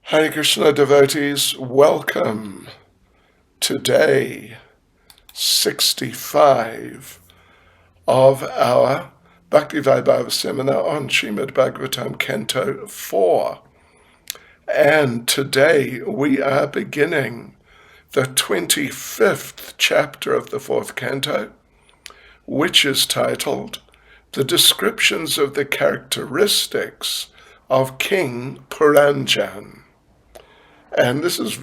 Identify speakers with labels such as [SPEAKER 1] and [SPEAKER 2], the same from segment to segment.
[SPEAKER 1] Hare Krishna devotees, welcome to day 65 of our Bhakti Vaibhava seminar on Srimad Bhagavatam Canto 4. And today we are beginning the 25th chapter of the 4th canto, which is titled The Descriptions of the Characteristics of King Puranjan. And this is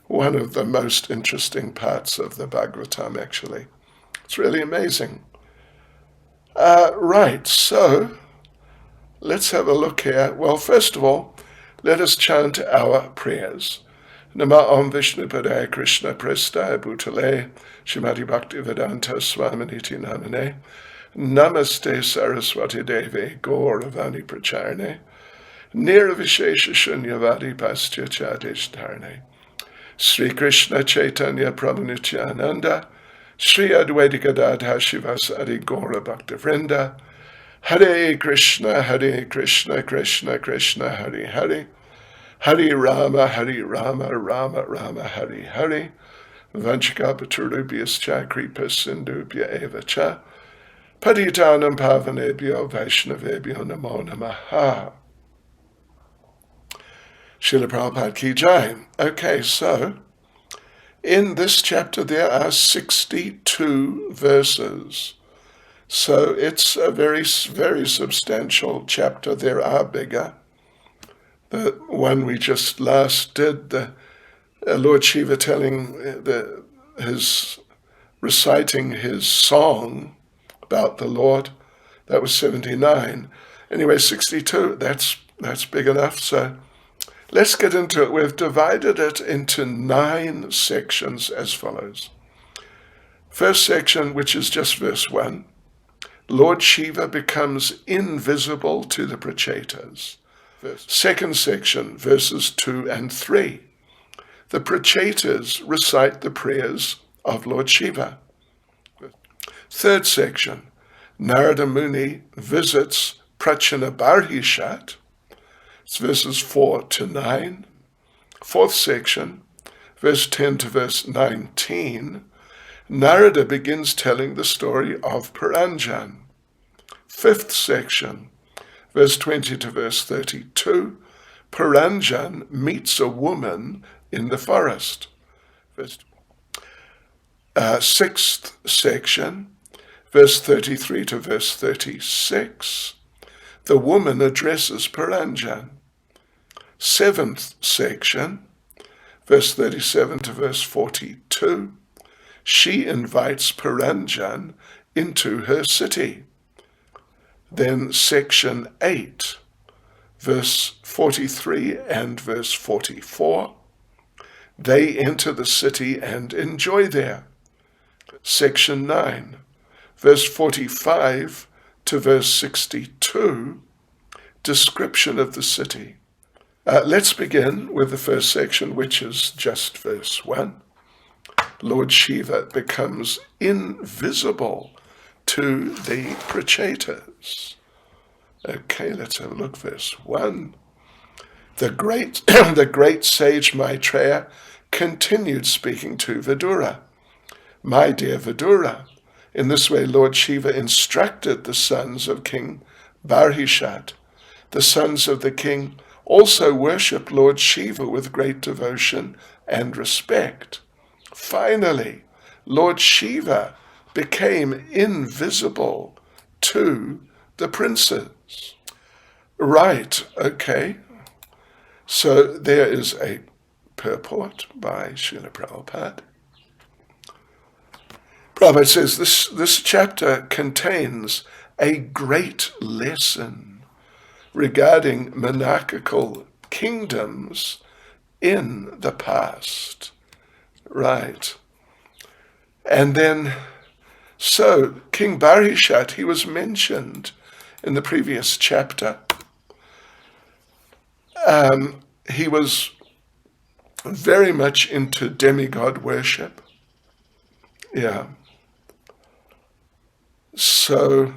[SPEAKER 1] one of the most interesting parts of the Bhagavatam, actually. It's really amazing. Right, so let's have a look here. Well, first of all, let us chant our prayers. Nama Om Vishnu Padaya Krishna Prestaya Bhutale Shrimati Bhakti Vedanta Swaminiti Namane Namaste Saraswati Devi Gauravani Pracharne Nirvishesha Shunyavadi Pastya Chadestarne Sri Krishna Chaitanya Prabhu Nityananda Sri Advaita Gadadha Shivasari Gaura Bhakta Vrinda Hare Krishna Krishna Krishna Hare Hare Hare Rama Rama Rama Hare Hare Vanchikapaturubhyascha Kripa Sindhubhya Eva Cha Patitanam Pavanebhyo Vaishnavebhyo Namo Namaha. Srila Prabhupada Ki Jai. Okay, so in this chapter there are 62 verses. So it's a very, very substantial chapter. There are bigger. The one we just last did, the Lord Shiva reciting his song about the Lord, that was 79. Anyway, 62, that's big enough. So let's get into it. We've divided it into 9 sections as follows. First section, which is just verse 1, Lord Shiva becomes invisible to the Prachetas. Second section, verses 2 and 3. The Prachetas recite the prayers of Lord Shiva. Third section, Narada Muni visits Prachanabarhishat. It's verses 4 to 9. Fourth section, verse 10 to verse 19, Narada begins telling the story of Puranjan. Fifth section, verse 20 to verse 32, Puranjan meets a woman in the forest. Sixth section, verse 33 to verse 36, the woman addresses Puranjan. Seventh section, verse 37 to verse 42, she invites Puranjan into her city. Then section 8, verse 43 and verse 44, they enter the city and enjoy there. Section 9, verse 45 to verse 62, description of the city. Let's begin with the first section, which is just verse 1. Lord Shiva becomes invisible to the Prachetas. Okay, let's have a look. Verse 1. The great sage Maitreya continued speaking to Vidura. My dear Vidura, in this way Lord Shiva instructed the sons of King Barhishat. The sons of the king also worship Lord Shiva with great devotion and respect. Finally, Lord Shiva became invisible to the princes. Right, okay. So there is a purport by Srila Prabhupada. Prabhupada says this chapter contains a great lesson regarding monarchical kingdoms in the past. Right. And then, so King Barhishat, he was mentioned in the previous chapter. He was very much into demigod worship. Yeah. So,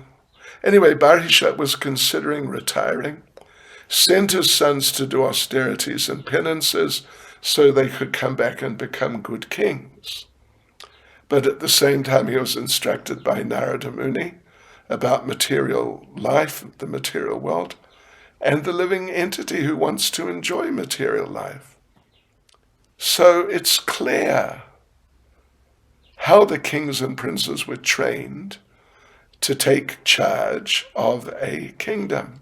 [SPEAKER 1] anyway, Barhishat was considering retiring. sent his sons to do austerities and penances so they could come back and become good kings. But at the same time, he was instructed by Narada Muni about material life, the material world, and the living entity who wants to enjoy material life. So it's clear how the kings and princes were trained to take charge of a kingdom.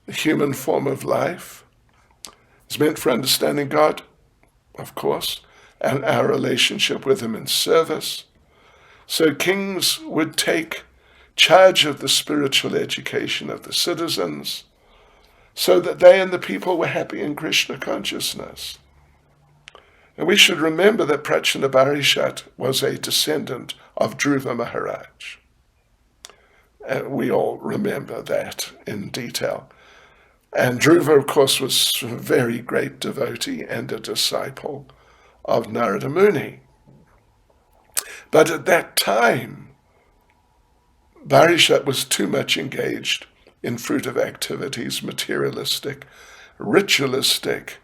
[SPEAKER 1] The human form of life is meant for understanding God, of course, and our relationship with him in service. So kings would take charge of the spiritual education of the citizens so that they and the people were happy in Krishna consciousness. And we should remember that Prachinabarishat was a descendant of Dhruva Maharaj. We all remember that in detail. And Dhruva, of course, was a very great devotee and a disciple of Narada Muni. But at that time, Barishat was too much engaged in fruitive activities, materialistic, ritualistic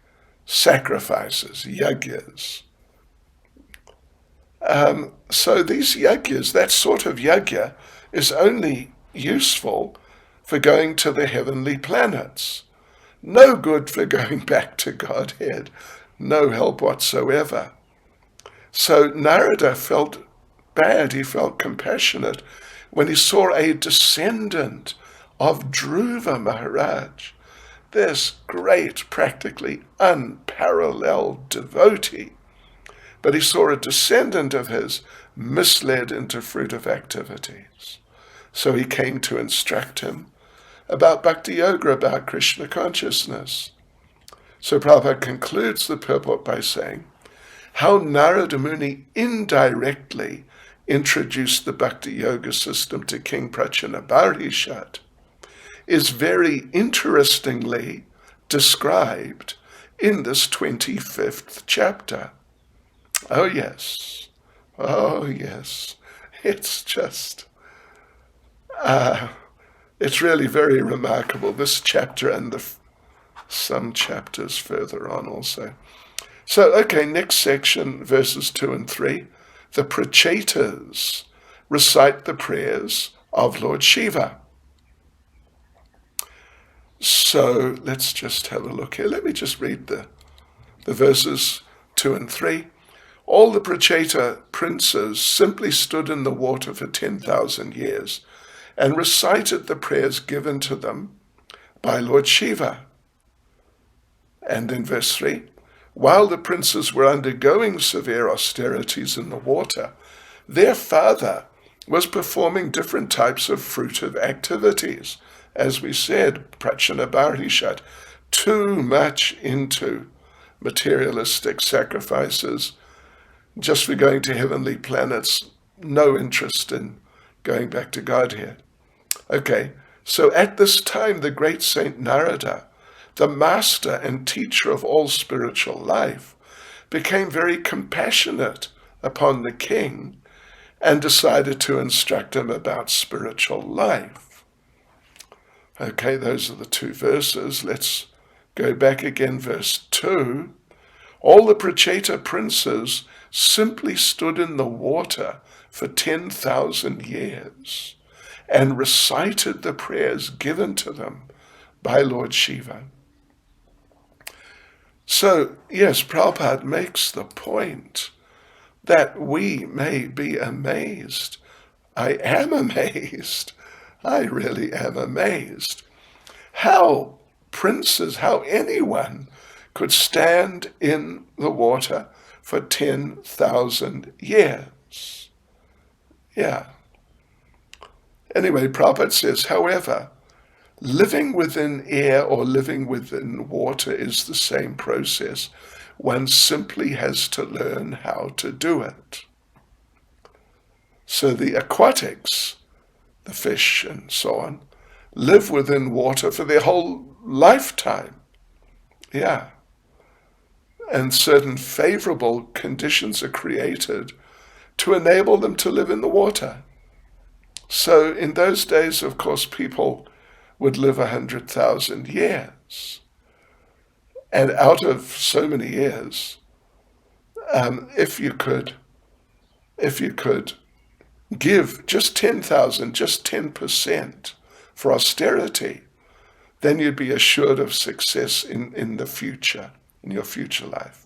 [SPEAKER 1] sacrifices, yagyas. So these yagyas, that sort of yagya, is only useful for going to the heavenly planets. No good for going back to Godhead. No help whatsoever. So Narada felt bad, he felt compassionate when he saw a descendant of Dhruva Maharaj, this great, practically unparalleled devotee. But he saw a descendant of his misled into fruitive activities. So he came to instruct him about Bhakti Yoga, about Krishna consciousness. So Prabhupada concludes the purport by saying, how Narada Muni indirectly introduced the Bhakti Yoga system to King Prachinabarishat is very interestingly described in this 25th chapter. Oh yes, it's just, it's really very remarkable, this chapter and some chapters further on also. So, okay, next section, verses 2 and 3. The Prachetas recite the prayers of Lord Shiva. So, let's just have a look here. Let me just read the verses 2 and 3. All the Pracheta princes simply stood in the water for 10,000 years and recited the prayers given to them by Lord Shiva. And in verse 3, while the princes were undergoing severe austerities in the water, their father was performing different types of fruitive activities. As we said, Prachinabarishat, too much into materialistic sacrifices, just for going to heavenly planets, no interest in going back to Godhead. Okay, so at this time, the great Saint Narada, the master and teacher of all spiritual life, became very compassionate upon the king and decided to instruct him about spiritual life. Okay, those are the two verses. Let's go back again, verse 2. All the Pracheta princes simply stood in the water for 10,000 years and recited the prayers given to them by Lord Shiva. So, yes, Prabhupada makes the point that we may be amazed. I am amazed. I really am amazed. How princes, how anyone could stand in the water for 10,000 years. Yeah. Anyway, Prabhupada says, however, living within air or living within water is the same process. One simply has to learn how to do it. So the aquatics, the fish and so on, live within water for their whole lifetime. Yeah. And certain favorable conditions are created to enable them to live in the water. So in those days, of course, people would live 100,000 years. And out of so many years, if you could give just 10,000, just 10% for austerity, then you'd be assured of success in the future, in your future life.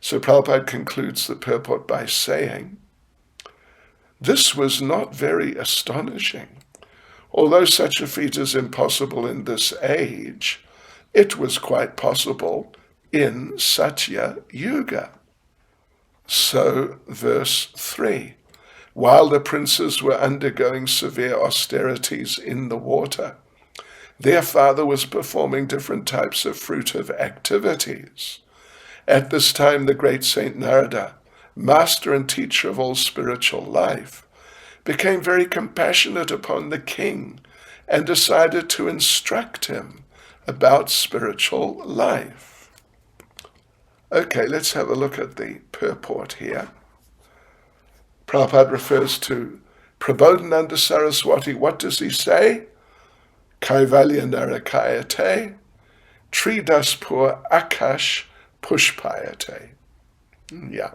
[SPEAKER 1] So Prabhupada concludes the purport by saying, this was not very astonishing. Although such a feat is impossible in this age, it was quite possible in Satya Yuga. So, verse 3, while the princes were undergoing severe austerities in the water, their father was performing different types of fruitive activities. At this time, the great Saint Narada, master and teacher of all spiritual life, became very compassionate upon the king and decided to instruct him about spiritual life. Okay, let's have a look at the purport here. Prabhupada refers to Prabodhananda Saraswati. What does he say? Kaivalya Narakayate, Tridaspur Akash Pushpayate. Yeah.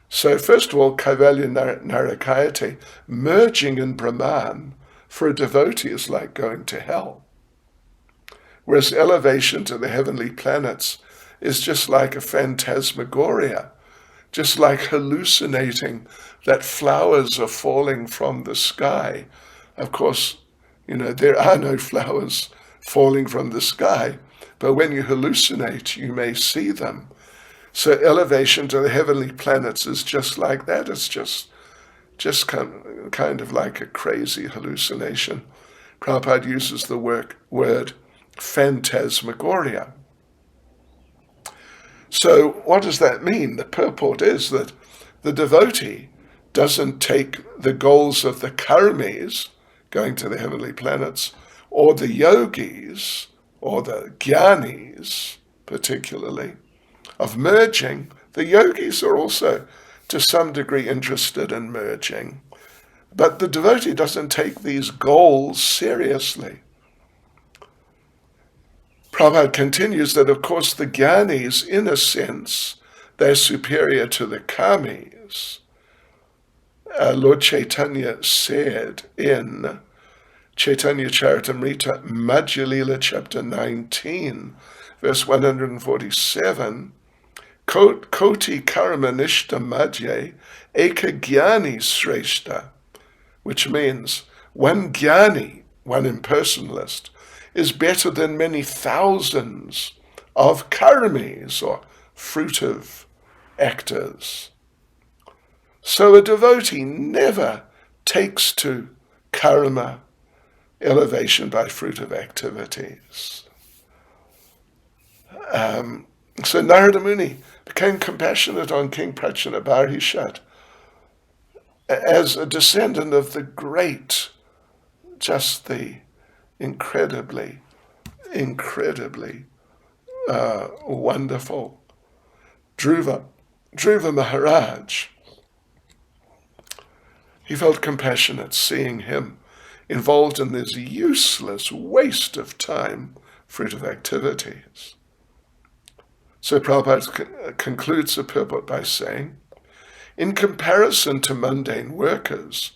[SPEAKER 1] So first of all, Kaivalya Narakayate, merging in Brahman for a devotee is like going to hell. Whereas elevation to the heavenly planets is just like a phantasmagoria, just like hallucinating that flowers are falling from the sky. Of course, there are no flowers falling from the sky, but when you hallucinate, you may see them. So elevation to the heavenly planets is just like that. It's just kind of like a crazy hallucination. Prabhupada uses the word phantasmagoria. So what does that mean? The purport is that the devotee doesn't take the goals of the karmis, going to the heavenly planets, or the yogis, or the jnanis particularly, of merging. The yogis are also to some degree interested in merging, but the devotee doesn't take these goals seriously. Prabhupada continues that, of course, the jnanis, in a sense, they're superior to the karmis. Lord Chaitanya said in Chaitanya Charitamrita, Madhya Lila, chapter 19, verse 147, Koti karma nishta madhye eka jnani shreshta, which means one jnani, one impersonalist, is better than many thousands of karmis, or fruitive actors. So a devotee never takes to karma, elevation by fruitive activities. So Narada Muni became compassionate on King Prachinabarhishat as a descendant of the great, just the incredibly wonderful Dhruva Maharaj. He felt compassionate seeing him involved in this useless waste of time, fruitive activities. So Prabhupada concludes the purport by saying, in comparison to mundane workers,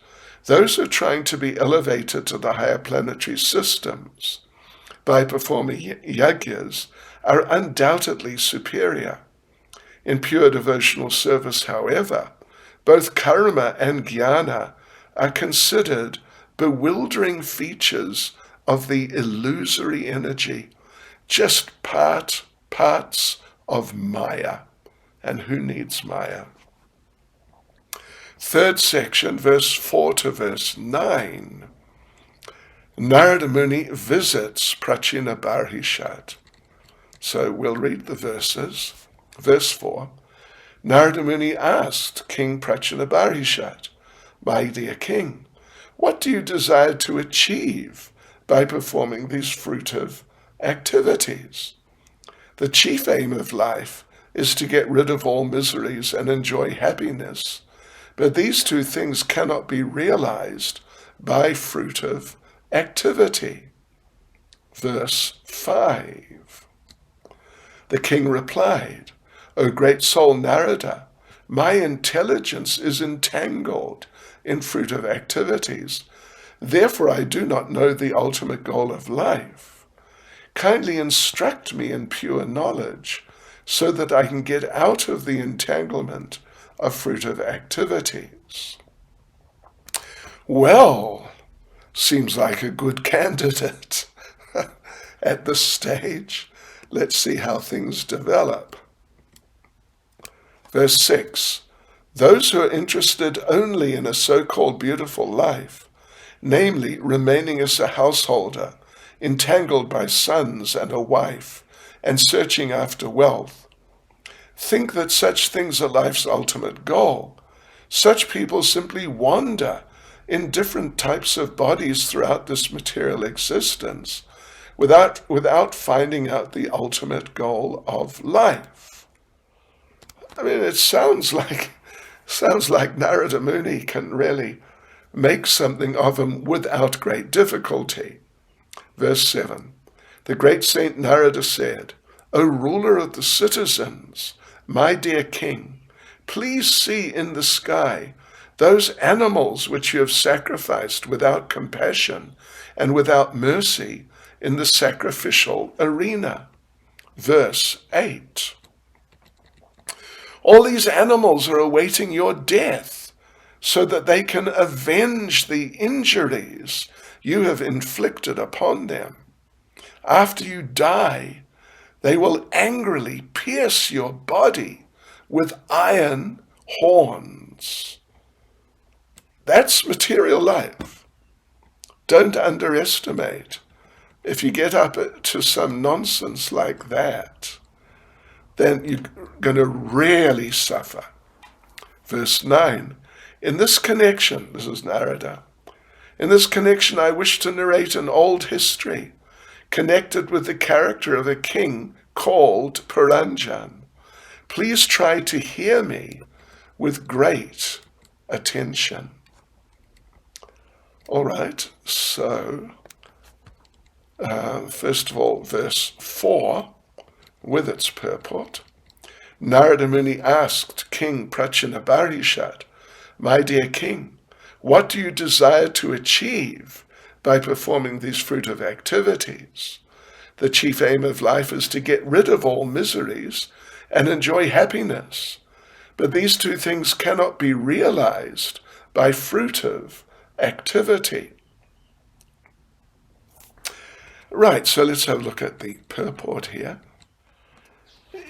[SPEAKER 1] those who are trying to be elevated to the higher planetary systems by performing yajnas are undoubtedly superior. In pure devotional service, however, both karma and jnana are considered bewildering features of the illusory energy, just parts of Maya. And who needs Maya? Third section, verse 4 to verse 9. Narada Muni visits Prachinabarhishat. So we'll read the verses. Verse 4. Narada Muni asked King Prachinabarhishat, my dear king, what do you desire to achieve by performing these fruitive activities? The chief aim of life is to get rid of all miseries and enjoy happiness, but these two things cannot be realized by fruitive activity. Verse 5. The king replied, O great soul Narada, my intelligence is entangled in fruitive activities. Therefore I do not know the ultimate goal of life. Kindly instruct me in pure knowledge so that I can get out of the entanglement of fruitive activities. Well, seems like a good candidate at this stage. Let's see how things develop. Verse 6. Those who are interested only in a so-called beautiful life, namely remaining as a householder, entangled by sons and a wife, and searching after wealth, think that such things are life's ultimate goal. Such people simply wander in different types of bodies throughout this material existence without finding out the ultimate goal of life. I mean, it sounds like Narada Muni can really make something of him without great difficulty. Verse 7. The great Saint Narada said, O ruler of the citizens, my dear king, please see in the sky those animals which you have sacrificed without compassion and without mercy in the sacrificial arena. Verse 8. All these animals are awaiting your death so that they can avenge the injuries you have inflicted upon them. After you die, they will angrily pierce your body with iron horns. That's material life. Don't underestimate. If you get up to some nonsense like that, then you're going to really suffer. Verse 9. In this connection, this is Narada, in this connection I wish to narrate an old history connected with the character of a king called Puranjan. Please try to hear me with great attention. All right, so first of all, verse 4, with its purport. Narada Muni asked King Prachinabarhishat, my dear king, what do you desire to achieve by performing these fruitive activities? The chief aim of life is to get rid of all miseries and enjoy happiness. But these two things cannot be realized by fruitive activity. Right, so let's have a look at the purport here.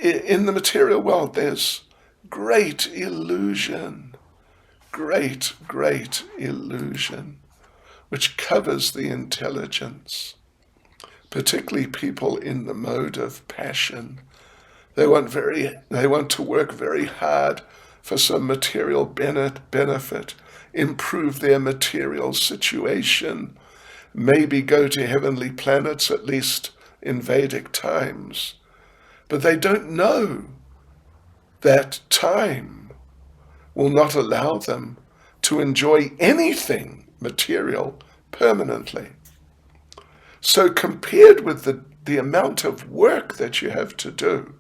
[SPEAKER 1] In the material world, there's great illusion, great illusion, which covers the intelligence, particularly people in the mode of passion. They want to work very hard for some material benefit, improve their material situation, maybe go to heavenly planets, at least in Vedic times. But they don't know that time will not allow them to enjoy anything material permanently. So compared with the amount of work that you have to do,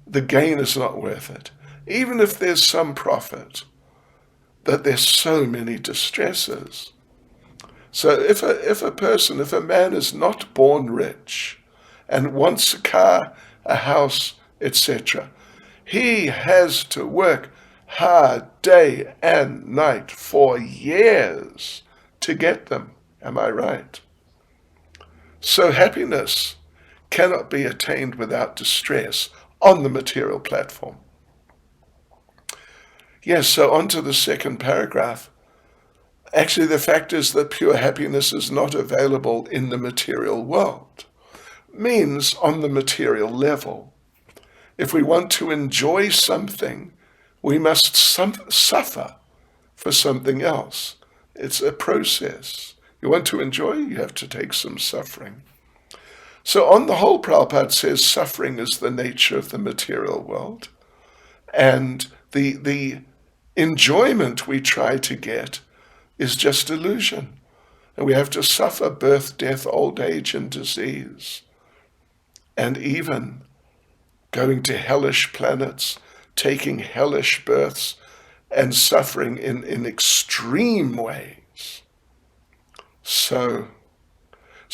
[SPEAKER 1] the gain is not worth it. Even if there's some profit, that there's so many distresses. So if a man is not born rich and wants a car, a house, etc., he has to work hard day and night for years to get them. Am I right? So happiness cannot be attained without distress on the material platform. Yes, so on to the second paragraph. Actually, the fact is that pure happiness is not available in the material world. Means on the material level. If we want to enjoy something, we must suffer for something else. It's a process. You want to enjoy, you have to take some suffering. So on the whole, Prabhupada says suffering is the nature of the material world. And the enjoyment we try to get is just illusion. And we have to suffer birth, death, old age, and disease. And even going to hellish planets, taking hellish births, and suffering in extreme ways. So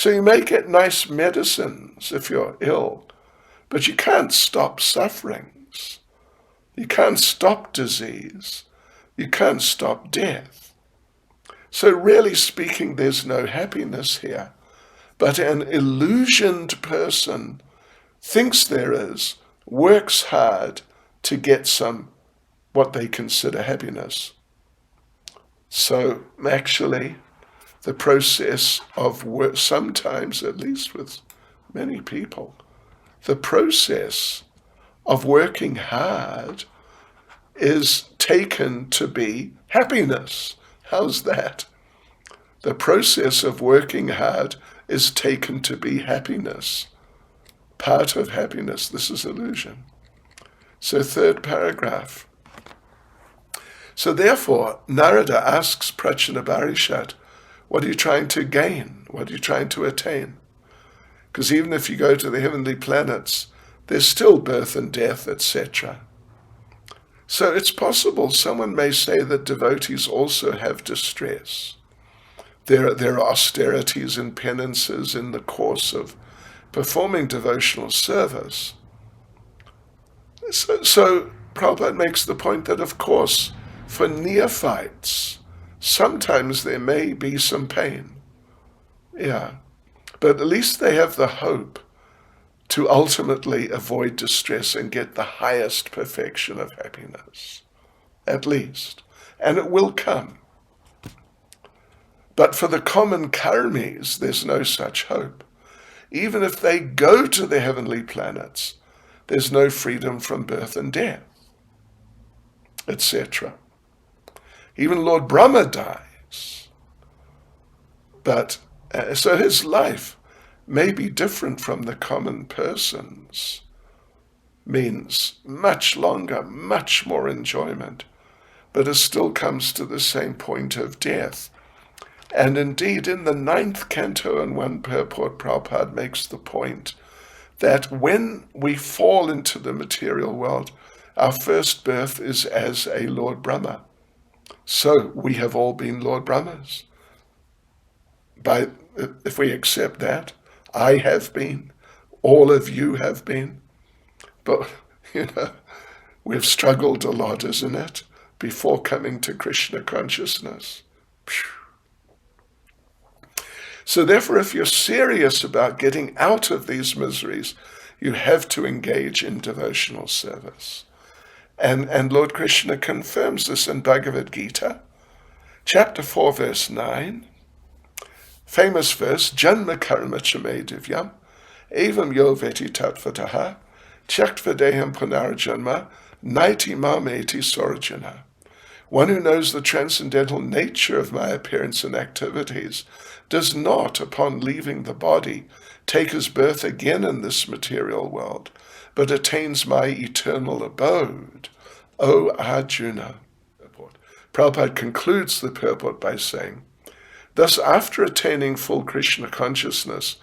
[SPEAKER 1] you may get nice medicines if you're ill, but you can't stop sufferings. You can't stop disease. You can't stop death. So really speaking, there's no happiness here. But an illusioned person thinks there is, works hard to get some, what they consider happiness. So actually, the process of work, sometimes, at least with many people, the process of working hard is taken to be happiness. How's that? The process of working hard is taken to be happiness. Part of happiness. This is illusion. So third paragraph. So therefore, Narada asks Prachinabarishad, what are you trying to gain? What are you trying to attain? Because even if you go to the heavenly planets, there's still birth and death, etc. So it's possible someone may say that devotees also have distress. There are austerities and penances in the course of performing devotional service. So Prabhupada makes the point that, of course, for neophytes, sometimes there may be some pain. Yeah. But at least they have the hope to ultimately avoid distress and get the highest perfection of happiness. At least. And it will come. But for the common karmis, there's no such hope. Even if they go to the heavenly planets, there's no freedom from birth and death, etc. Even Lord Brahma dies. But so his life may be different from the common person's, means much longer, much more enjoyment, but it still comes to the same point of death. And indeed, in the 9th canto and 1 purport, Prabhupada makes the point that when we fall into the material world, our first birth is as a Lord Brahma. So we have all been Lord Brahmas. If we accept that, I have been, all of you have been. But, we've struggled a lot, isn't it, before coming to Krishna consciousness. Phew. So therefore, if you're serious about getting out of these miseries, you have to engage in devotional service. And Lord Krishna confirms this in Bhagavad Gita, chapter 4, verse 9. Famous verse, Janma karma chame divyam, evam yo veti tatvataha, tyaktva punarjanma, naiti mameti sorajana. One who knows the transcendental nature of my appearance and activities does not, upon leaving the body, take his birth again in this material world, but attains my eternal abode. O Arjuna. Prabhupada concludes the purport by saying, thus after attaining full Krishna consciousness,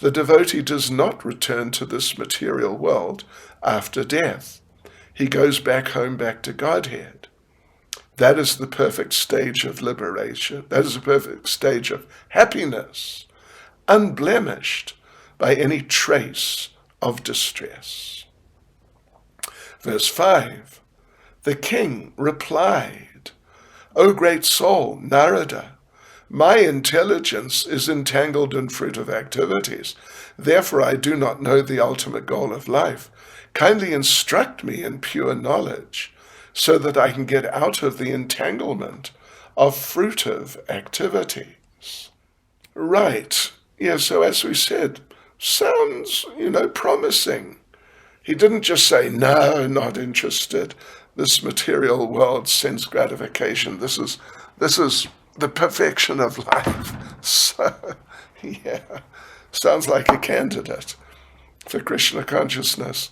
[SPEAKER 1] the devotee does not return to this material world after death. He goes back home, back to Godhead. That is the perfect stage of liberation. That is the perfect stage of happiness, unblemished by any trace of distress. Verse 5, the king replied, O great soul, Narada, my intelligence is entangled in fruitive activities. Therefore I do not know the ultimate goal of life. Kindly instruct me in pure knowledge, so that I can get out of the entanglement of fruitive activities. Right. Yeah, so as we said, sounds, promising. He didn't just say, no, not interested. This material world, sense gratification, this is the perfection of life. So, yeah, sounds like a candidate for Krishna consciousness.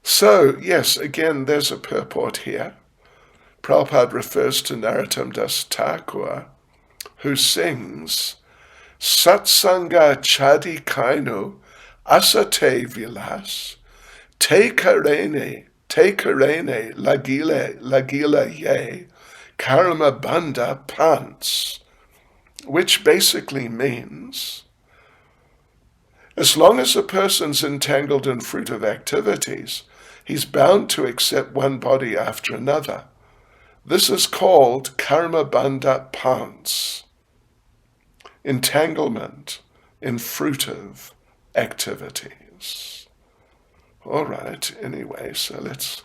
[SPEAKER 1] So, yes, again, there's a purport here. Prabhupada refers to Narottam Das Thakur, who sings Satsanga chadi kainu asate vilas, te karene lagila ye, karma banda pants, which basically means, as long as a person's entangled in fruitive activities, he's bound to accept one body after another. This is called karma bandha pants, entanglement in fruitive activities. All right, anyway, so let's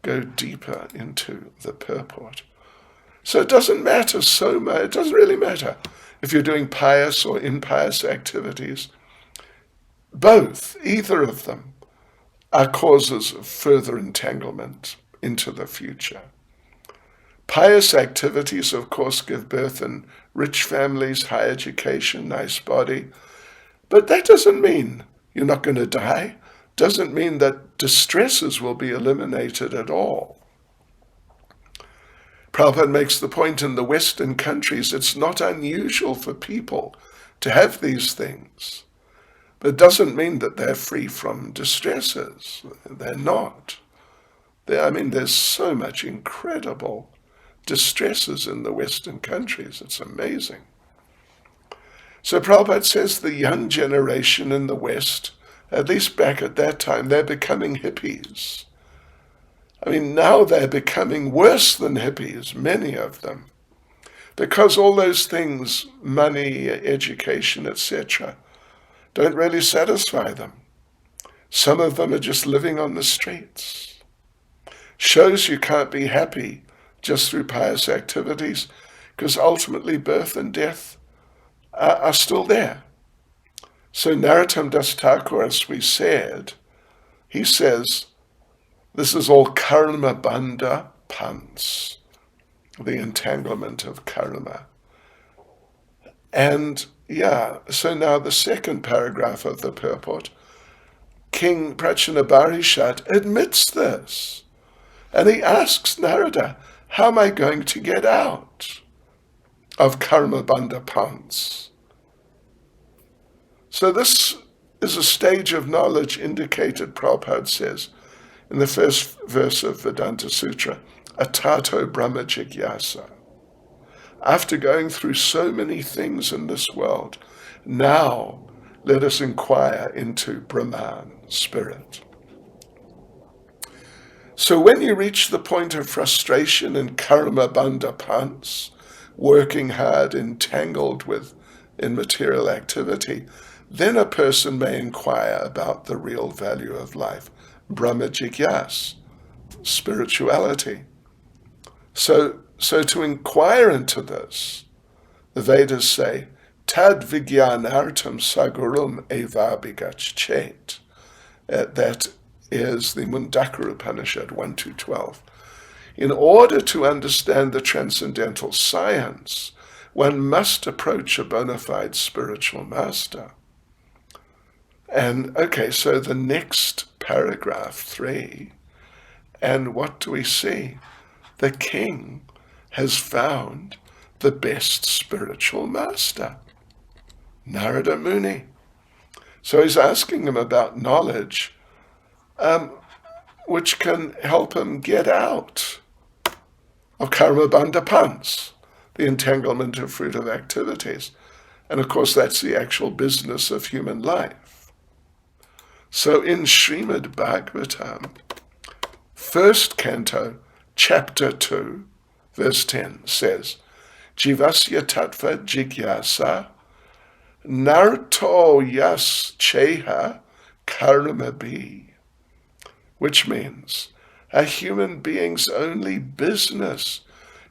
[SPEAKER 1] go deeper into the purport. So it doesn't matter so much, it doesn't really matter if you're doing pious or impious activities. Both, either of them, are causes of further entanglement into the future. Pious activities, of course, give birth in rich families, high education, nice body. But that doesn't mean you're not going to die. Doesn't mean that distresses will be eliminated at all. Prabhupada makes the point in the Western countries, it's not unusual for people to have these things. But it doesn't mean that they're free from distresses. They're not. There's so much incredible distresses in the Western countries. It's amazing. So Prabhupada says the young generation in the West, at least back at that time, they're becoming hippies. Now they're becoming worse than hippies, many of them, because all those things, money, education, etc., don't really satisfy them. Some of them are just living on the streets. Shows you can't be happy just through pious activities, because ultimately birth and death are still there. So Narottam Das Thakur, as we said, he says, this is all karma bandha pants, the entanglement of karma. And so now the second paragraph of the purport, King Prachanabarishat admits this. And he asks Narada, how am I going to get out of karma bandha pants? So this is a stage of knowledge indicated, Prabhupada says, in the first verse of Vedanta Sutra, atato brahma jigyasa. After going through so many things in this world, now let us inquire into Brahman, spirit. So when you reach the point of frustration in karma bandha pants, working hard, entangled in material activity, then a person may inquire about the real value of life, Brahma jigyas, spirituality. So to inquire into this, the Vedas say, tad vijnanartam sagurum evabhigachet. That is the Mundaka Upanishad 1-12. In order to understand the transcendental science, one must approach a bona fide spiritual master. And so the next paragraph 3, and what do we see? The king has found the best spiritual master, Narada Muni. So he's asking him about knowledge, which can help him get out of karma bandha pants, the entanglement of fruitive activities. And of course, that's the actual business of human life. So in Srimad Bhagavatam, first canto, chapter 2, verse 10 says, Jivasya tattva jigyasa narto yas cheha karma bi, which means a human being's only business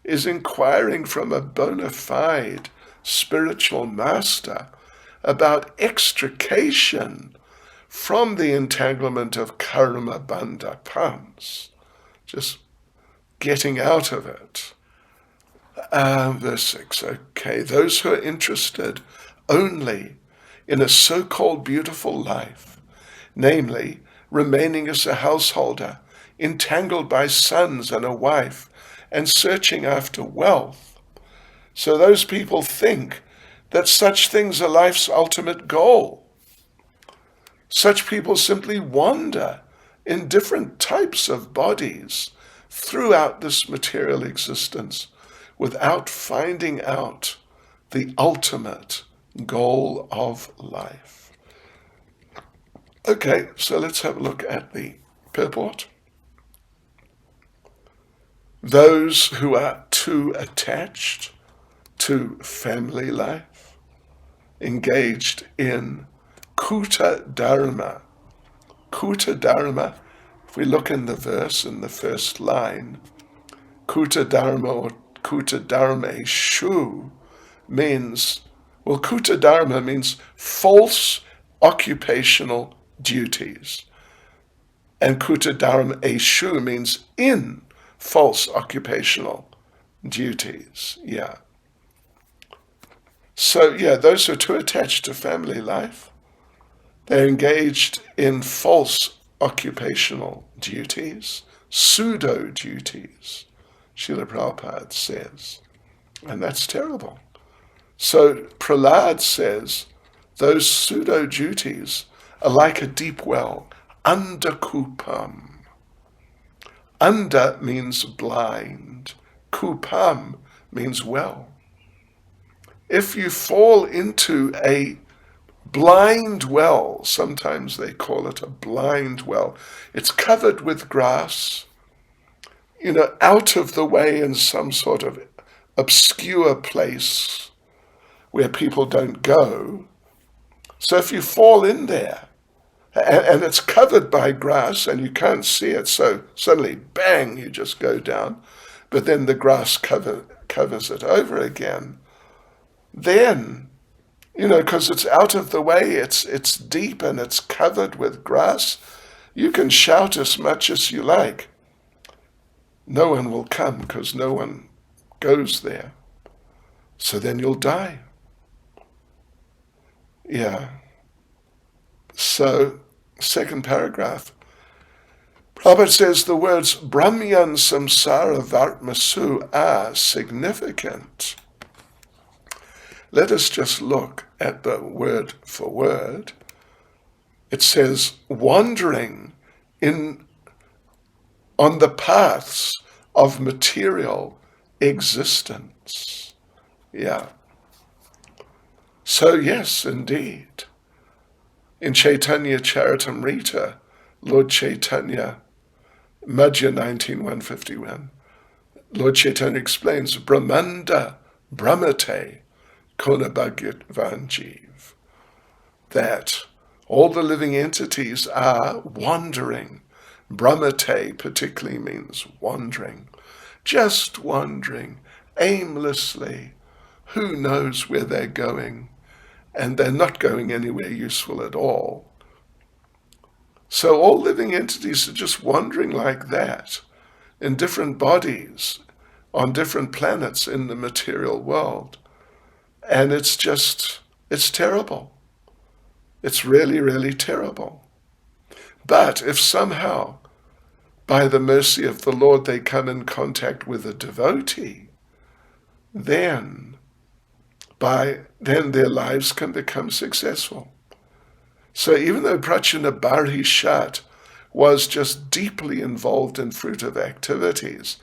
[SPEAKER 1] is inquiring from a bona fide spiritual master about extrication from the entanglement of karma bandha pants, just getting out of it. Verse 6, those who are interested only in a so-called beautiful life, namely remaining as a householder, entangled by sons and a wife, and searching after wealth. So those people think that such things are life's ultimate goal. Such people simply wander in different types of bodies throughout this material existence without finding out the ultimate goal of life. Okay, so let's have a look at the purport. Those who are too attached to family life, engaged in kuta dharma. Kuta dharma, if we look in the verse in the first line, kuta dharma or kuta dharma shu means, well, kuta dharma means false occupational duties. And kuta dharma shu means in false occupational duties. Yeah. So, yeah, those who are too attached to family life, they're engaged in false occupational duties, pseudo-duties, Srila Prabhupada says. And that's terrible. So Prahlad says those pseudo-duties are like a deep well, andakupam. Anda means blind. Kupam means well. If you fall into a blind well, sometimes they call it a blind well, it's covered with grass, out of the way in some sort of obscure place where people don't go. So if you fall in there, and it's covered by grass and you can't see it, so suddenly, bang, you just go down, but then the grass covers it over again, then, because it's out of the way, it's deep and it's covered with grass, you can shout as much as you like. No one will come because no one goes there. So then you'll die. Yeah. So, second paragraph. Prabhupada says the words Brahmyan Samsara Vartmasu are significant. Let us just look at the word for word. It says wandering on the paths of material existence. Yeah. So yes, indeed. In Chaitanya Charitamrita, Lord Chaitanya, Madhya 19:151, Lord Chaitanya explains, Brahmanda Brahmate Kona Bhagit Vanjiv, that all the living entities are wandering. Brahmate particularly means wandering, just wandering aimlessly. Who knows where they're going? And they're not going anywhere useful at all. So all living entities are just wandering like that in different bodies on different planets in the material world. And it's terrible. It's really, really terrible. But if somehow, by the mercy of the Lord, they come in contact with a devotee, then their lives can become successful. So even though Prachana Barishat was just deeply involved in fruitive activities,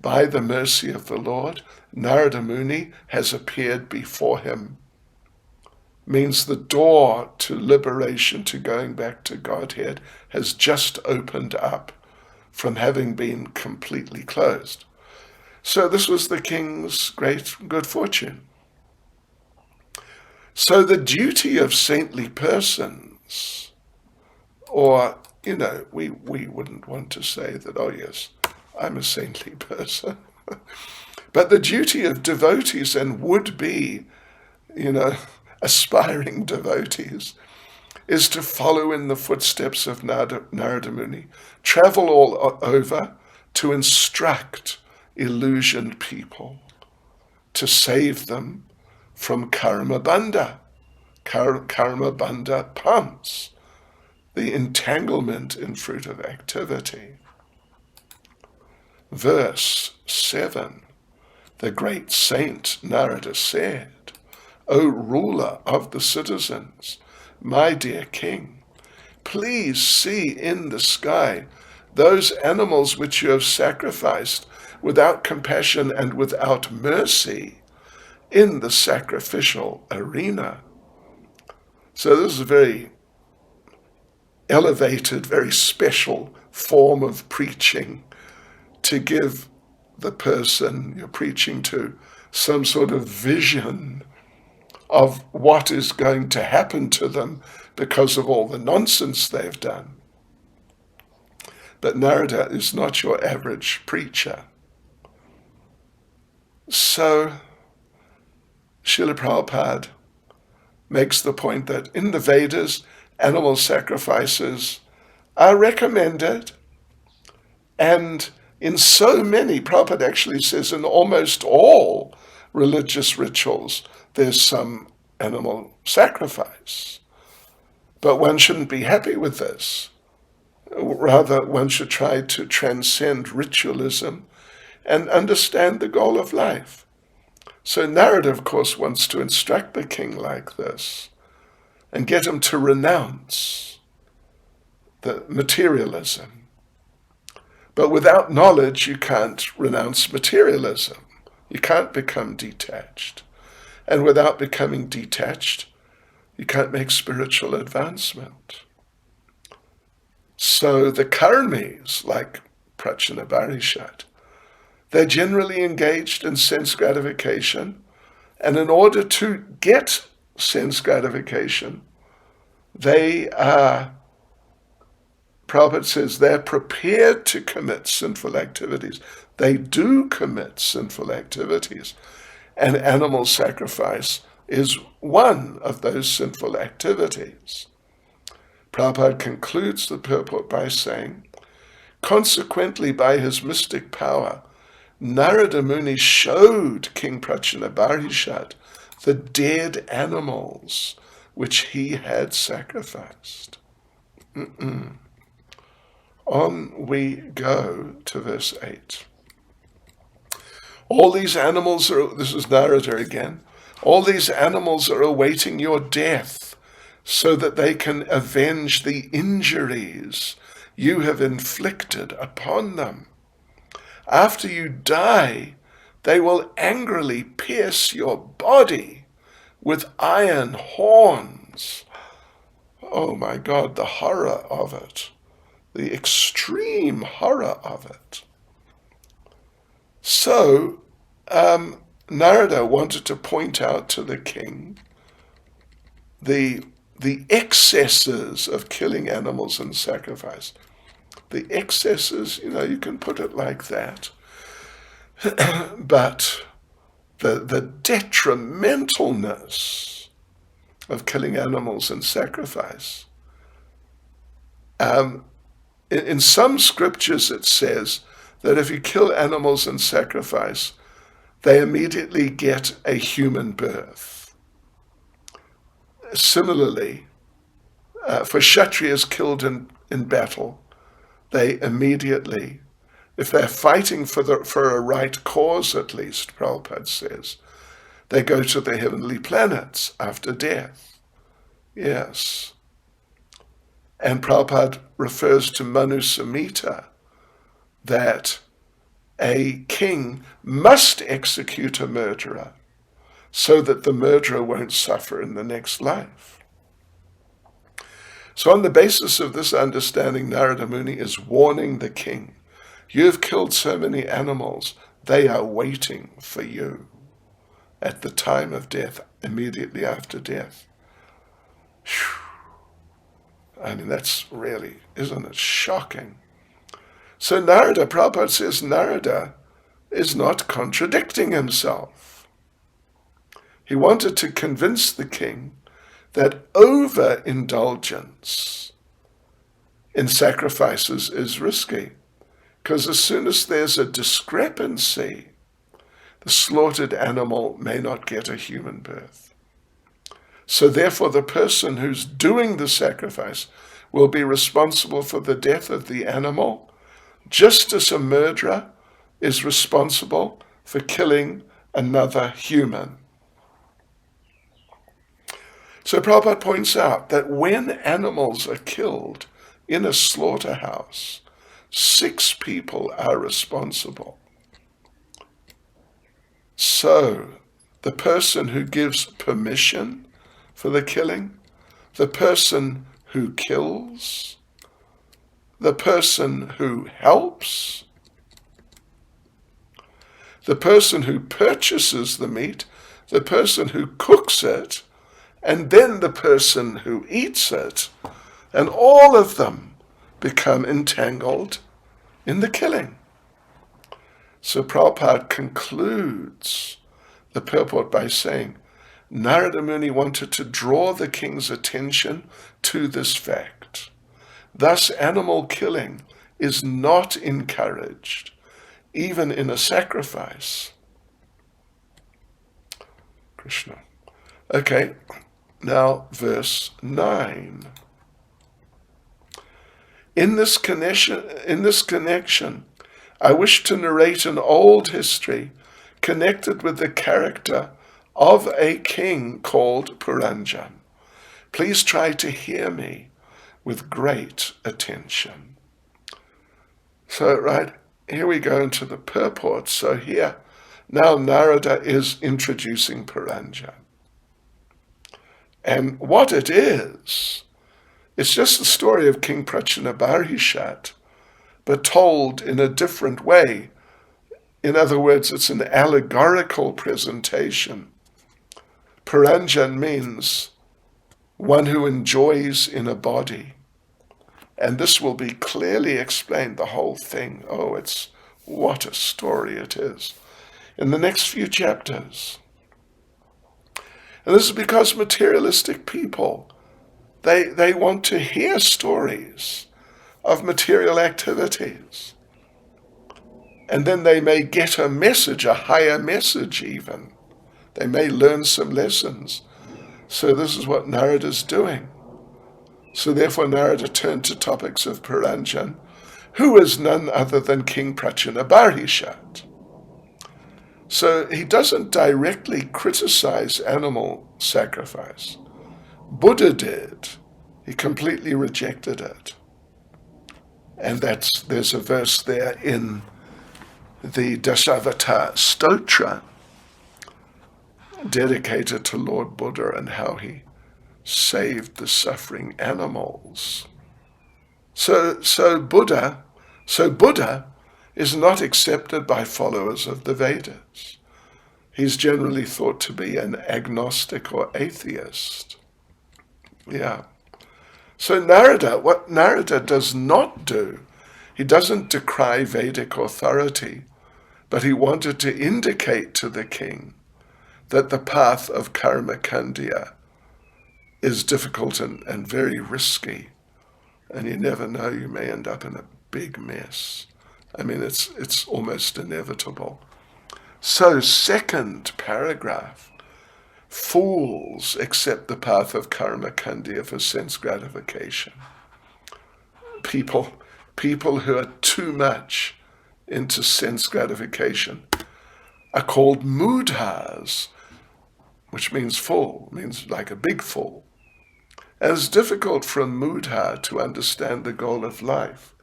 [SPEAKER 1] by the mercy of the Lord, Narada Muni has appeared before him. Means the door to liberation, to going back to Godhead, has just opened up from having been completely closed. So this was the king's great good fortune. So the duty of saintly persons, or, we wouldn't want to say that, oh yes, I'm a saintly person. But the duty of devotees and would-be, aspiring devotees is to follow in the footsteps of Narada Muni, travel all over to instruct illusioned people, to save them from karma bandha pumps, the entanglement in fruitive activity. Verse 7, the great saint Narada said, O ruler of the citizens, my dear king, please see in the sky those animals which you have sacrificed without compassion and without mercy in the sacrificial arena. So this is a very elevated, very special form of preaching, to give the person you're preaching to some sort of vision of what is going to happen to them because of all the nonsense they've done. But Narada is not your average preacher. So Srila Prabhupada makes the point that in the Vedas, animal sacrifices are recommended, and in so many, Prabhupada actually says in almost all religious rituals, there's some animal sacrifice. But one shouldn't be happy with this. Rather, one should try to transcend ritualism and understand the goal of life. So Narada, of course, wants to instruct the king like this and get him to renounce the materialism. But without knowledge, you can't renounce materialism. You can't become detached. And without becoming detached, you can't make spiritual advancement. So the karmis, like Prajnaparishat, they're generally engaged in sense gratification. And in order to get sense gratification, they are, Prabhupada says, they're prepared to commit sinful activities. They do commit sinful activities. And animal sacrifice is one of those sinful activities. Prabhupada concludes the purport by saying, consequently, by his mystic power, Narada Muni showed King Prajnaparishat the dead animals which he had sacrificed. On we go to verse 8. All these animals are, this is Narada again, all these animals are awaiting your death so that they can avenge the injuries you have inflicted upon them. After you die, they will angrily pierce your body with iron horns. Oh my God, the horror of it. The extreme horror of it. So, Narada wanted to point out to the king the excesses of killing animals in sacrifice. The excesses, you can put it like that. But the detrimentalness of killing animals in sacrifice. In some scriptures it says that if you kill animals in sacrifice, they immediately get a human birth. Similarly, for Kshatriyas killed in battle, they immediately, if they're fighting for a right cause at least, Prabhupada says, they go to the heavenly planets after death. Yes. And Prabhupada refers to Manu Samhita, that a king must execute a murderer so that the murderer won't suffer in the next life. So on the basis of this understanding, Narada Muni is warning the king, you've killed so many animals, they are waiting for you at the time of death, immediately after death. Whew. I mean, that's really, isn't it shocking? So Narada, Prabhupada says Narada is not contradicting himself. He wanted to convince the king that overindulgence in sacrifices is risky, because as soon as there's a discrepancy, the slaughtered animal may not get a human birth. So therefore the person who's doing the sacrifice will be responsible for the death of the animal, just as a murderer is responsible for killing another human. So Prabhupada points out that when animals are killed in a slaughterhouse, 6 people are responsible. So the person who gives permission for the killing, the person who kills, the person who helps, the person who purchases the meat, the person who cooks it, and then the person who eats it, and all of them become entangled in the killing. So Prabhupada concludes the purport by saying, Narada Muni wanted to draw the king's attention to this fact. Thus, animal killing is not encouraged, even in a sacrifice. Krishna. Okay, now verse 9. In this connection, I wish to narrate an old history connected with the character of a king called Puranjan. Please try to hear me with great attention. So, right, here we go into the purport. So here, now Narada is introducing Puranjan. And what it is, it's just the story of King Prachinabarhishat, but told in a different way. In other words, it's an allegorical presentation. Puranjan means one who enjoys in a body. And this will be clearly explained, the whole thing. Oh, what a story it is. In the next few chapters. And this is because materialistic people, they want to hear stories of material activities. And then they may get a message, a higher message even. They may learn some lessons. So this is what Narada's doing. So therefore Narada turned to topics of Puranjan, who is none other than King Prachinabarhishat. So he doesn't directly criticize animal sacrifice. Buddha did. He completely rejected it. And there's a verse there in the Dasavatar Stotra dedicated to Lord Buddha and how he saved the suffering animals. So Buddha is not accepted by followers of the Vedas. He's generally thought to be an agnostic or atheist. Yeah. So what Narada does not do, he doesn't decry Vedic authority, but he wanted to indicate to the king that the path of karma kandya is difficult and very risky, and you never know, you may end up in a big mess. I mean, it's almost inevitable. So, second paragraph, fools accept the path of karma kandya for sense gratification. People who are too much into sense gratification are called mudhas, which means fool, means like a big fool. And it's difficult for a mudha to understand the goal of life.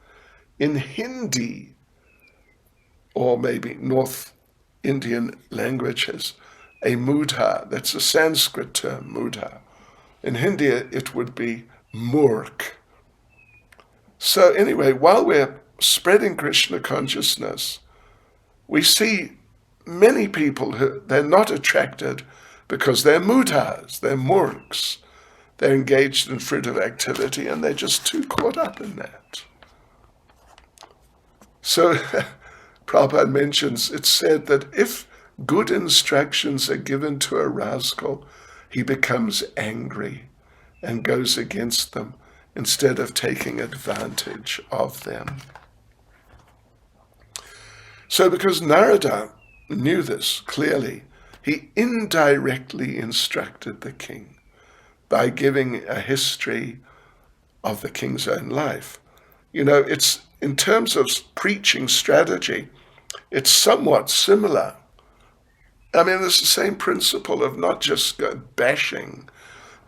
[SPEAKER 1] In Hindi, or maybe North Indian languages, a mudha, that's a Sanskrit term, mudha. In Hindi, it would be murk. So anyway, while we're spreading Krishna consciousness, we see many people they're not attracted because they're mudhas, they're murks. They're engaged in fruitive activity and they're just too caught up in that. So Prabhupada mentions, it's said that if good instructions are given to a rascal, he becomes angry and goes against them instead of taking advantage of them. So because Narada knew this clearly, he indirectly instructed the king by giving a history of the king's own life. You know, it's in terms of preaching strategy, it's somewhat similar. I mean, it's the same principle of not just bashing,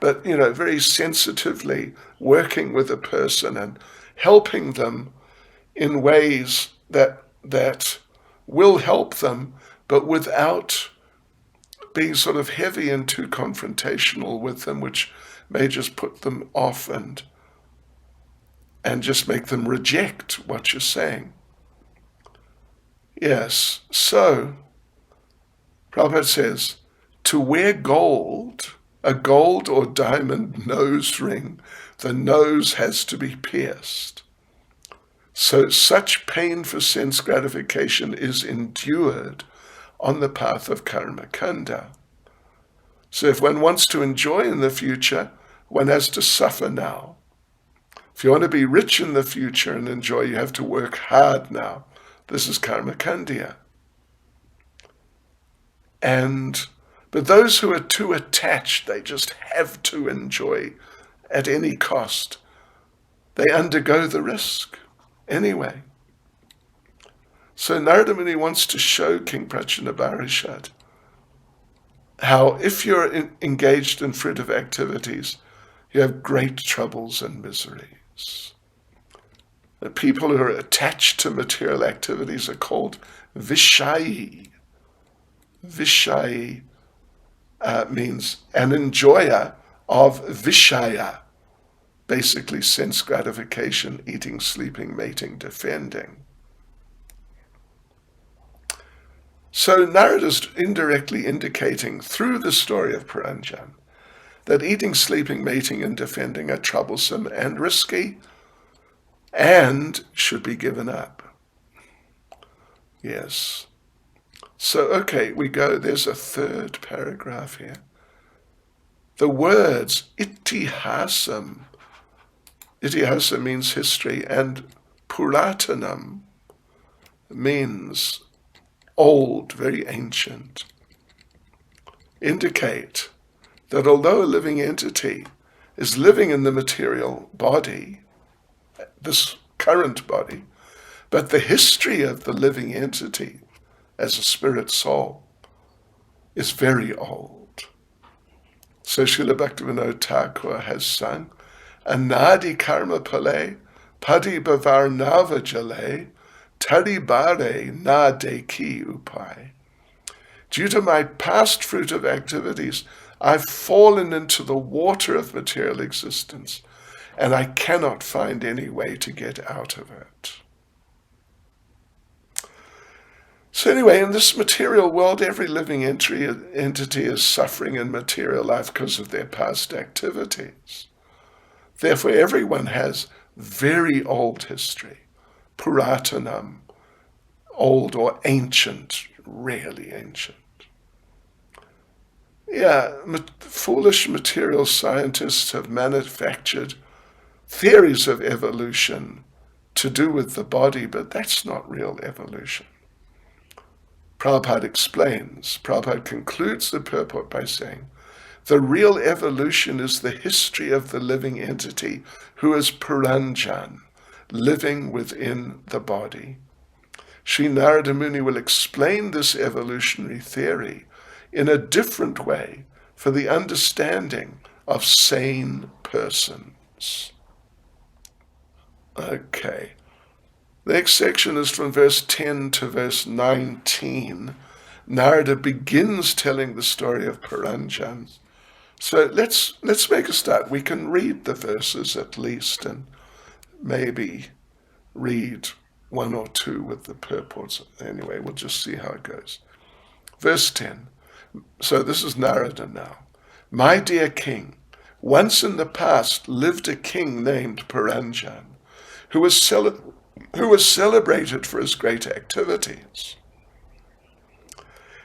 [SPEAKER 1] but, very sensitively working with a person and helping them in ways that will help them, but without being sort of heavy and too confrontational with them, which may just put them off and just make them reject what you're saying. Yes, so Prabhupada says, to wear gold, a gold or diamond nose ring, the nose has to be pierced. So such pain for sense gratification is endured on the path of karma kanda. So if one wants to enjoy in the future, one has to suffer now. If you want to be rich in the future and enjoy, you have to work hard now. This is karma kandya. But those who are too attached, they just have to enjoy at any cost. They undergo the risk anyway. So Narada Muni wants to show King Prachinabarishad how if you're engaged in fruitive activities, you have great troubles and miseries. The people who are attached to material activities are called Vishayi. Vishayi means an enjoyer of Vishaya, basically sense gratification, eating, sleeping, mating, defending. So Narada is indirectly indicating through the story of Puranjan that eating, sleeping, mating, and defending are troublesome and risky and should be given up. Yes. So, okay, we go. There's a third paragraph here. The words itihasam. Itihasa means history, and puratanam means old, very ancient, indicate that although a living entity is living in the material body, this current body, but the history of the living entity as a spirit soul is very old. So Srila Bhaktivinoda Thakur has sung, Anadi karma pale, padi bavar nava jale, tari bare na deki upai. Due to my past fruitive activities, I've fallen into the water of material existence, and I cannot find any way to get out of it. So anyway, in this material world, every living entity is suffering in material life because of their past activities. Therefore, everyone has very old history, puratanam, old or ancient, really ancient. Yeah, foolish material scientists have manufactured theories of evolution to do with the body, but that's not real evolution. Prabhupada explains, Prabhupada concludes the purport by saying, the real evolution is the history of the living entity who is Puranjan, living within the body. Sri Narada Muni will explain this evolutionary theory in a different way for the understanding of sane persons. Okay. The next section is from verse 10 to verse 19. Narada begins telling the story of Puranjan. So let's make a start. We can read the verses at least and maybe read one or two with the purports. Anyway, we'll just see how it goes. Verse 10. So this is Narada now. My dear king, once in the past lived a king named Puranjan, who was celebrated for his great activities.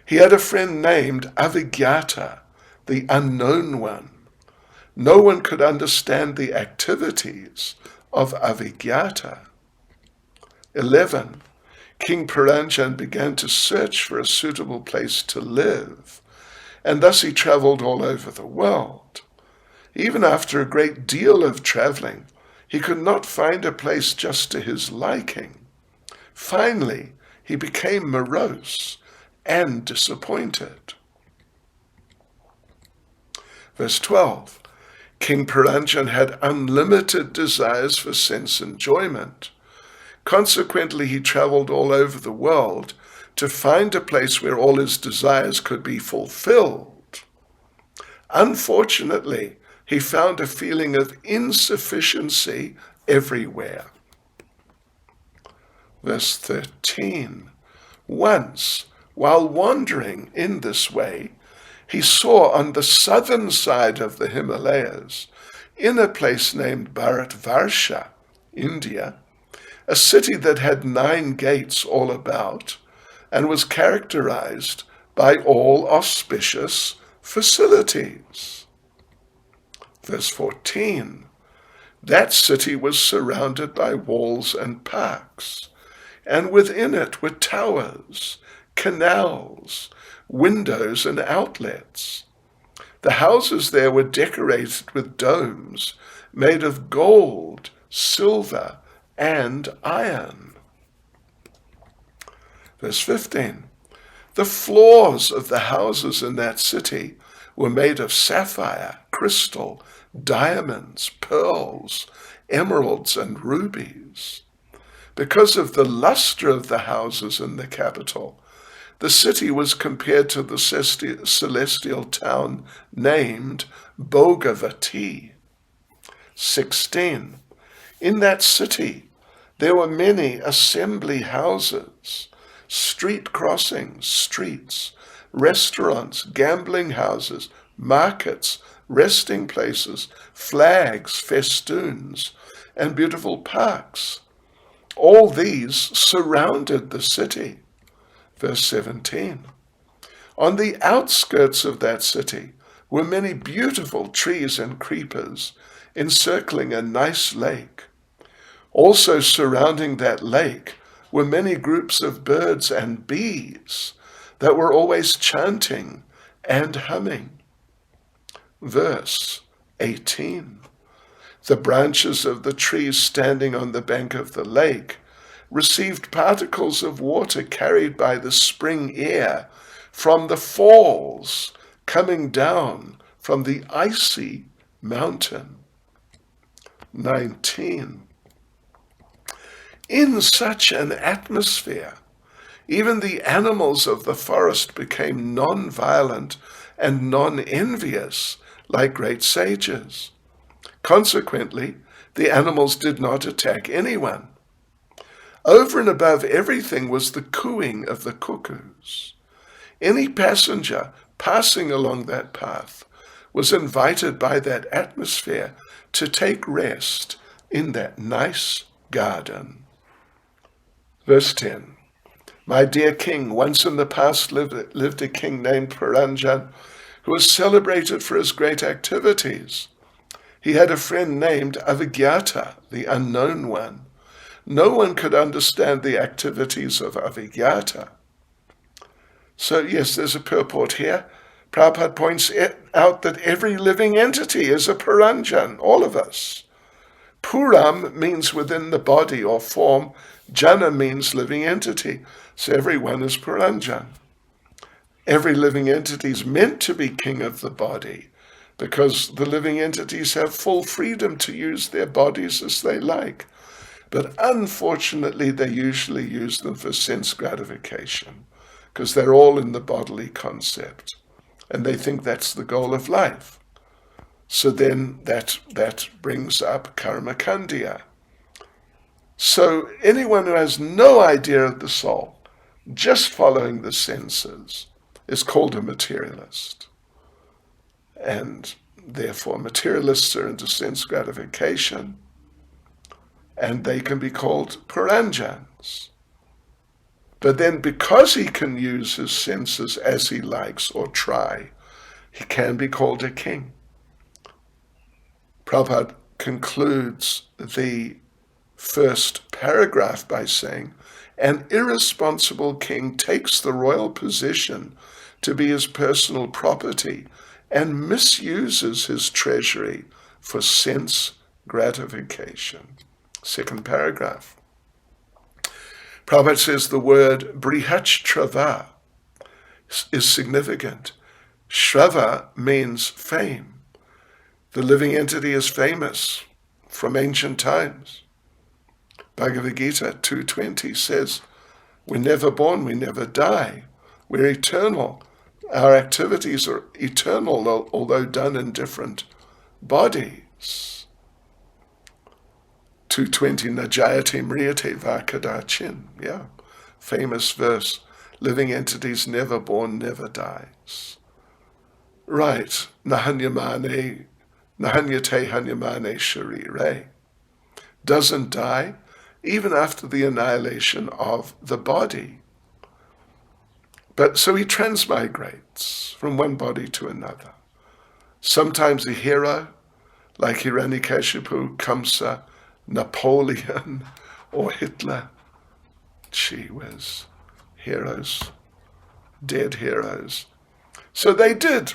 [SPEAKER 1] He had a friend named Avigyata, the unknown one. No one could understand the activities of Avigyata. 11. King Puranjan began to search for a suitable place to live, and thus he traveled all over the world. Even after a great deal of traveling, he could not find a place just to his liking. Finally, he became morose and disappointed. Verse 12. King Puranjan had unlimited desires for sense enjoyment. Consequently, he traveled all over the world to find a place where all his desires could be fulfilled. Unfortunately, he found a feeling of insufficiency everywhere. Verse 13. Once, while wandering in this way, he saw on the southern side of the Himalayas, in a place named Bharatvarsha, India, a city that had 9 gates all about and was characterized by all auspicious facilities. Verse 14. That city was surrounded by walls and parks, and within it were towers, canals, windows, and outlets. The houses there were decorated with domes made of gold, silver, and iron. Verse 15. The floors of the houses in that city were made of sapphire, crystal, diamonds, pearls, emeralds, and rubies. Because of the luster of the houses in the capital, the city was compared to the celestial town named Bhogavati. 16. In that city, there were many assembly houses, street crossings, streets, restaurants, gambling houses, markets, resting places, flags, festoons, and beautiful parks. All these surrounded the city. Verse 17. On the outskirts of that city were many beautiful trees and creepers encircling a nice lake. Also surrounding that lake were many groups of birds and bees that were always chanting and humming. Verse 18. The branches of the trees standing on the bank of the lake received particles of water carried by the spring air from the falls coming down from the icy mountain. 19. In such an atmosphere, even the animals of the forest became non-violent and non-envious like great sages. Consequently, the animals did not attack anyone. Over and above everything was the cooing of the cuckoos. Any passenger passing along that path was invited by that atmosphere to take rest in that nice garden. Verse 10. My dear king, once in the past lived a king named Puranjan, who was celebrated for his great activities. He had a friend named Avigyata, the unknown one. No one could understand the activities of Avigyata. So yes, there's a purport here. Prabhupada points out that every living entity is a Puranjan, all of us. Puram means within the body or form. Jana means living entity. So everyone is Puranjan. Every living entity is meant to be king of the body because the living entities have full freedom to use their bodies as they like. But unfortunately, they usually use them for sense gratification because they're all in the bodily concept and they think that's the goal of life. So then that brings up karma kandya. So anyone who has no idea of the soul, just following the senses, is called a materialist. And therefore materialists are into sense gratification, and they can be called Puranjans. But then because he can use his senses as he likes or try, he can be called a king. Prabhupada concludes the first paragraph by saying, an irresponsible king takes the royal position to be his personal property and misuses his treasury for sense gratification. Second paragraph. Prabhupada says the word brihatstrava is significant. Shrava means fame. The living entity is famous from ancient times. Bhagavad Gita 2:20 says, we're never born, we never die. We're eternal. Our activities are eternal, although done in different bodies. 2:20, Najayate mriyate vakadachin. Yeah, famous verse. Living entities never born, never dies. Right, nahanyate hanyamane sharire. Doesn't die, even after the annihilation of the body. But so he transmigrates from one body to another. Sometimes a hero, like Hiranyakashipu, Kamsa, Napoleon, or Hitler. Gee whiz, heroes, dead heroes. So they did,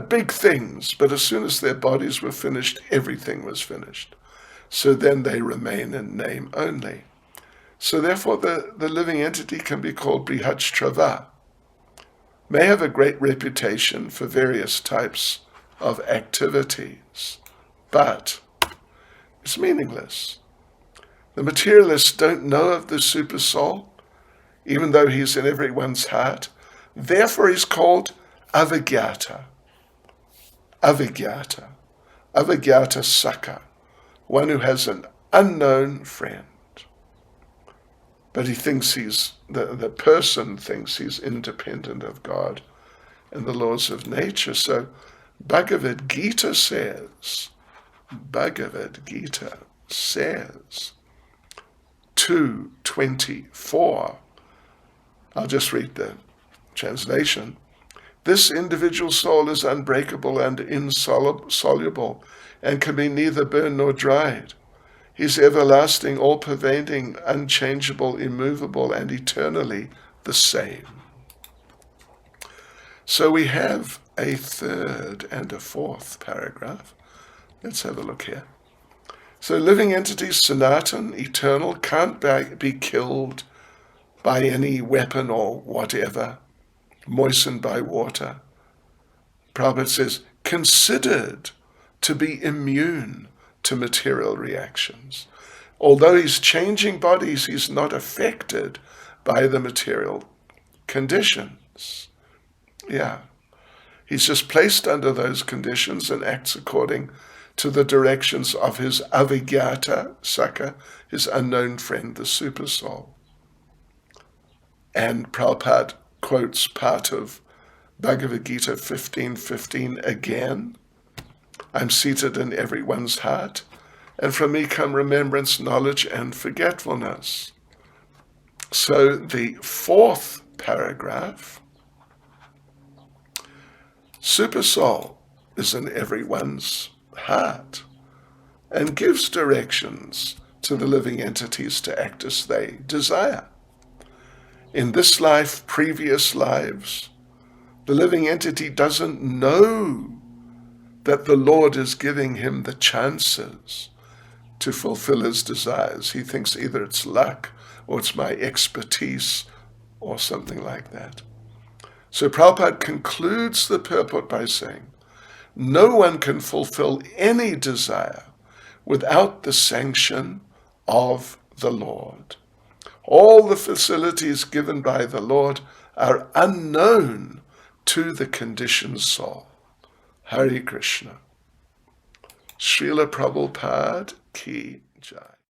[SPEAKER 1] big things, but as soon as their bodies were finished, everything was finished. So then they remain in name only. So therefore the living entity can be called Brihatstrava. May have a great reputation for various types of activities, but it's meaningless. The materialists don't know of the super soul, even though he's in everyone's heart. Therefore he's called Avagyata. Avagyata. Avagyata Saka. One who has an unknown friend. But he thinks the person thinks he's independent of God and the laws of nature. So Bhagavad Gita says, 2:24, I'll just read the translation. This individual soul is unbreakable and insoluble and can be neither burned nor dried. He's everlasting, all-pervading, unchangeable, immovable, and eternally the same. So we have a third and a fourth paragraph. Let's have a look here. So living entities, Sanatan, eternal, can't be killed by any weapon or whatever, moistened by water. Prabhupada says, considered to be immune to material reactions. Although he's changing bodies, he's not affected by the material conditions. Yeah. He's just placed under those conditions and acts according to the directions of his Avagyata Saka, his unknown friend, the super soul. And Prabhupada quotes part of Bhagavad Gita 15:15 again. I'm seated in everyone's heart, and from me come remembrance, knowledge, and forgetfulness. So the fourth paragraph, super soul is in everyone's heart and gives directions to the living entities to act as they desire. In this life, previous lives, the living entity doesn't know that the Lord is giving him the chances to fulfill his desires. He thinks either it's luck or it's my expertise or something like that. So Prabhupada concludes the purport by saying, no one can fulfill any desire without the sanction of the Lord. All the facilities given by the Lord are unknown to the conditioned soul. Hare Krishna. Srila Prabhupada ki jai.